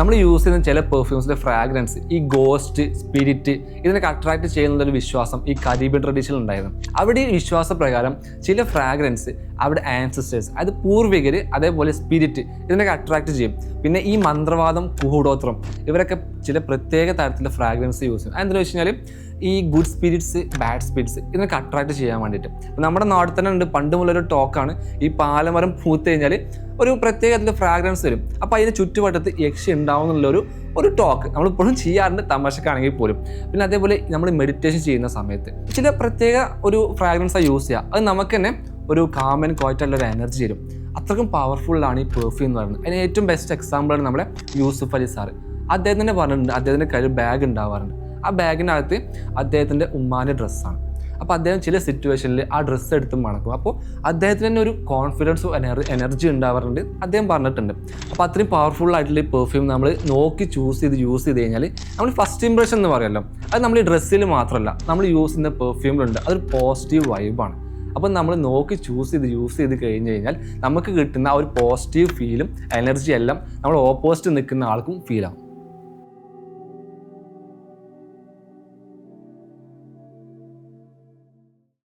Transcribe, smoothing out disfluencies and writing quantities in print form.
നമ്മൾ യൂസ് ചെയ്യുന്ന ചില പെർഫ്യൂംസിൻ്റെ ഫ്രാഗ്രൻസ് ഈ ഗോസ്റ്റ്, സ്പിരിറ്റ് ഇതിനൊക്കെ അട്രാക്ട് ചെയ്യുന്നൊരു വിശ്വാസം ഈ കരീബിയൻ ട്രഡീഷനിൽ ഉണ്ടായിരുന്നു. അവിടെ ഈ വിശ്വാസപ്രകാരം ചില ഫ്രാഗ്രൻസ് അവിടെ ആൻസിസ്റ്റേഴ്സ്, അതായത് പൂർവികർ, അതേപോലെ സ്പിരിറ്റ് ഇതിനൊക്കെ അട്രാക്ട് ചെയ്യും. പിന്നെ ഈ മന്ത്രവാദം, കൂടോത്രം ഇവരൊക്കെ ചില പ്രത്യേക തരത്തിലുള്ള ഫ്രാഗ്രൻസ് യൂസ് ചെയ്യും. അതെന്താണെന്ന് വെച്ച് കഴിഞ്ഞാൽ ഈ ഗുഡ് സ്പിരിറ്റ്സ്, ബാഡ് സ്പിരിറ്റ്സ് ഇതിനൊക്കെ അട്രാക്ട് ചെയ്യാൻ വേണ്ടിയിട്ട്. നമ്മുടെ നാട്ടിൽ തന്നെ ഉണ്ട്, പണ്ട് മുതലൊരു ടോക്കാണ്, ഈ പാലമരം പൂത്ത് കഴിഞ്ഞാൽ ഒരു പ്രത്യേകത്തിൻ്റെ ഫ്രാഗ്രൻസ് വരും. അപ്പോൾ അതിന് ചുറ്റുവട്ടത്ത് യക്ഷി ഉണ്ടാവും എന്നുള്ളൊരു ടോക്ക് നമ്മളിപ്പോഴും ചെയ്യാറുണ്ട്, തമാശക്കാണെങ്കിൽ പോലും. പിന്നെ അതേപോലെ നമ്മൾ മെഡിറ്റേഷൻ ചെയ്യുന്ന സമയത്ത് ചില പ്രത്യേക ഒരു ഫ്രാഗ്രൻസാണ് യൂസ് ചെയ്യുക. അത് നമുക്ക് തന്നെ ഒരു കാം ആൻഡ് ക്വയറ്റ് ആയിട്ടുള്ള ഒരു എനർജി തരും. അത്രയ്ക്കും പവർഫുള്ളാണ് ഈ പെർഫ്യൂം എന്ന് പറയുന്നത്. അതിന് ഏറ്റവും ബെസ്റ്റ് എക്സാമ്പിളാണ് നമ്മുടെ യൂസുഫ് അലി സാറ്. അദ്ദേഹം തന്നെ പറഞ്ഞിട്ടുണ്ട്, അദ്ദേഹത്തിൻ്റെ കയ്യിൽ ബാഗ് ഉണ്ടാവാറുണ്ട്. ആ ബാഗിനകത്ത് അദ്ദേഹത്തിൻ്റെ ഉമ്മാൻ്റെ ഡ്രസ്സാണ്. അപ്പോൾ അദ്ദേഹം ചില സിറ്റുവേഷനിൽ ആ ഡ്രസ്സ് എടുത്ത് മണക്കും. അപ്പോൾ അദ്ദേഹത്തിന് തന്നെ ഒരു കോൺഫിഡൻസും എനർജി ഉണ്ടാവാറുണ്ട്, അദ്ദേഹം പറഞ്ഞിട്ടുണ്ട്. അപ്പോൾ അത്രയും പവർഫുൾ ആയിട്ടുള്ള ഈ പെർഫ്യൂം നമ്മൾ നോക്കി യൂസ് ചെയ്ത് കഴിഞ്ഞാൽ നമ്മൾ ഫസ്റ്റ് ഇംപ്രഷൻ എന്ന് പറയുമല്ലോ, അത് നമ്മൾ ഈ ഡ്രസ്സിൽ മാത്രമല്ല നമ്മൾ യൂസ് ചെയ്യുന്ന പെർഫ്യൂമിലുണ്ട്. അതൊരു പോസിറ്റീവ് വൈബാണ്. അപ്പം നമ്മൾ നോക്കി യൂസ് ചെയ്ത് കഴിഞ്ഞ് കഴിഞ്ഞാൽ നമുക്ക് കിട്ടുന്ന ആ ഒരു പോസിറ്റീവ് ഫീലും എനർജി എല്ലാം നമ്മൾ ഓപ്പോസിറ്റ് നിൽക്കുന്ന ആൾക്കും ഫീൽ ആവും.